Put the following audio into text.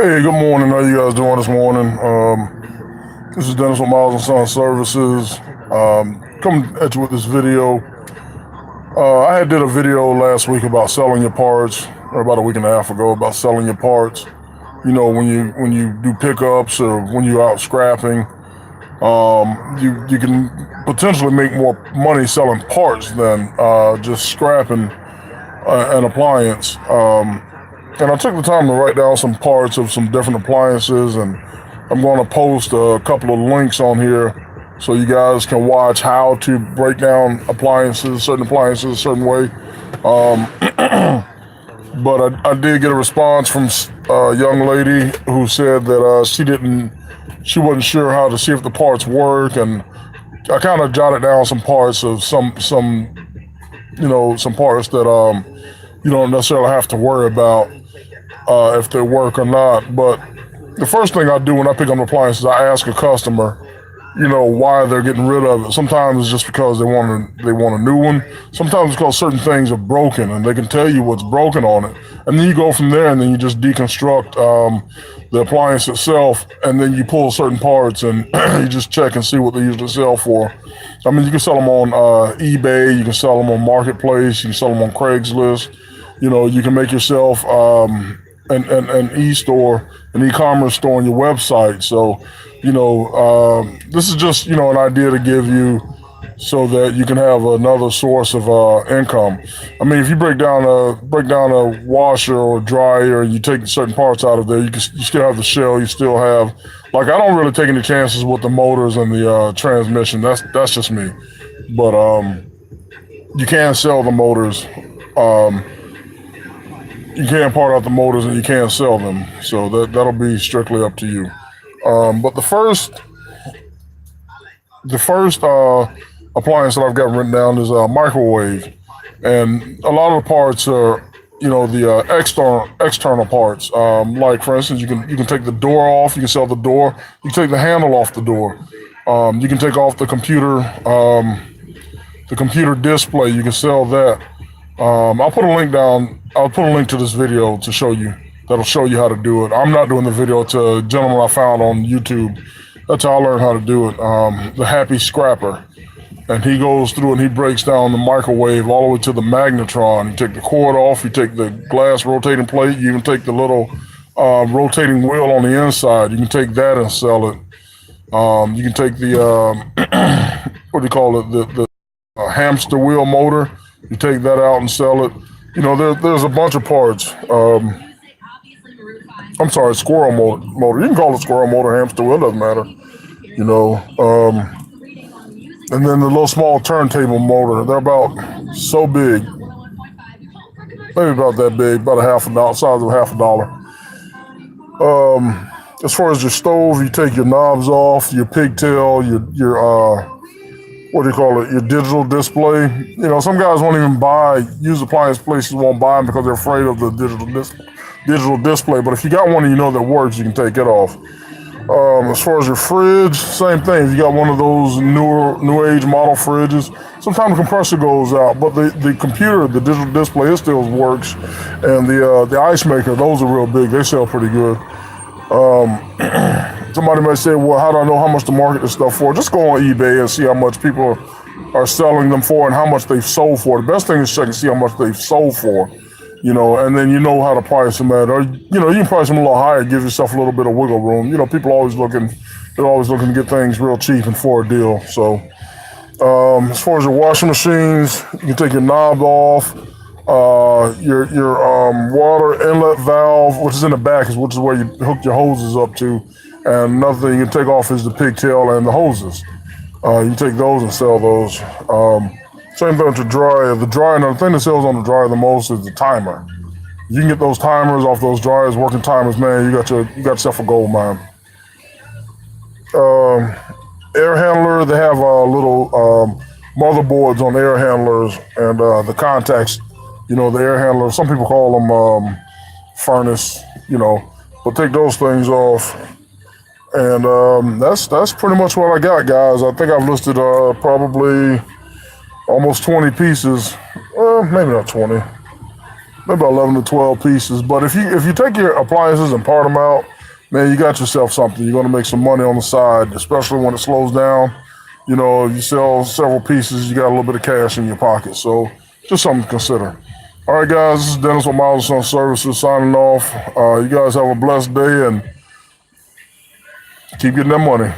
Hey, good morning. How you guys doing this morning? This is Dennis with Miles and Son Services. Coming at you with this video. I did a video last week about selling your parts, or about a week and a half ago, about selling your parts. You know, when you do pickups or when you're out scrapping, you can potentially make more money selling parts than just scrapping an appliance. And I took the time to write down some parts of some different appliances, and I'm going to post a couple of links on here so you guys can watch how to break down certain appliances a certain way. But I did get a response from a young lady who said that she wasn't sure how to see if the parts work, and I kind of jotted down some parts of some parts that you don't necessarily have to worry about if they work or not. But the first thing I do when I pick up an appliance is I ask a customer, why they're getting rid of it. Sometimes it's just because they want a new one. Sometimes it's because certain things are broken, and they can tell you what's broken on it. And then you go from there, and then you just deconstruct the appliance itself, and then you pull certain parts, and you just check and see what they usually sell for. I mean, you can sell them on eBay, you can sell them on Marketplace, you can sell them on Craigslist. You can make yourself an e-store, an e-commerce store on your website. So, this is just, an idea to give you so that you can have another source of income. I mean, if you break down a washer or dryer, and you take certain parts out of there, you still have the shell. You still have, I don't really take any chances with the motors and the transmission. That's just me. But you can sell the motors. You can part out the motors, and you can sell them. So that'll be strictly up to you. But the first appliance that I've got written down is a microwave, and a lot of the parts are, the external parts. Like for instance, you can take the door off. You can sell the door. You can take the handle off the door. You can take off the computer display. You can sell that. I'll put a link to this video to show you. That'll show you how to do it. I'm not doing the video. It's a gentleman I found on YouTube. That's how I learned how to do it. The Happy Scrapper. And he goes through and he breaks down the microwave all the way to the magnetron. You take the cord off. You take the glass rotating plate. You can take the little rotating wheel on the inside. You can take that and sell it. You can take the, what do you call it? The hamster wheel motor. You take that out and sell it. There's a bunch of parts. I'm sorry, squirrel motor. You can call it squirrel motor, hamster wheel, doesn't matter. And then the little small turntable motor. They're about so big. Maybe about that big, about $50, size of $50. As far as your stove, you take your knobs off, your pigtail, your what do you call it? Your digital display. Some guys won't even used appliance places won't buy them because they're afraid of the digital display. But if you got one that works, you can take it off. As far as your fridge, same thing. If you got one of those new age model fridges, sometimes the compressor goes out, but the computer, the digital display, it still works. And the ice maker, those are real big. They sell pretty good. Somebody might say, well, how do I know how much to market this stuff for? Just go on eBay and see how much people are selling them for and how much they've sold for. The best thing is check and see how much they've sold for, and then you know how to price them at. Or, you can price them a little higher, give yourself a little bit of wiggle room. People are always looking to get things real cheap and for a deal. So as far as your washing machines, you can take your knob off. Your water inlet valve, which is in the back, which is where you hook your hoses up to. And another thing you can take off is the pigtail and the hoses. You take those and sell those. Same thing with the dryer. The thing that sells on the dryer the most is the timer. You can get those timers off those dryers, working timers, man. You got yourself a gold mine. Air handler, they have little motherboards on air handlers and the contacts. The air handler. Some people call them furnace. But take those things off. And that's pretty much what I got, guys. I think I've listed probably almost 20 pieces. Well, maybe not 20. maybe 11 to 12 pieces. But if you take your appliances and part them out, man, you got yourself something. You're gonna make some money on the side, especially when it slows down. You know, if you sell several pieces, you got a little bit of cash in your pocket. So just something to consider. All right, guys, this is Dennis with Miles Son Services signing off. You guys have a blessed day and keep getting that money.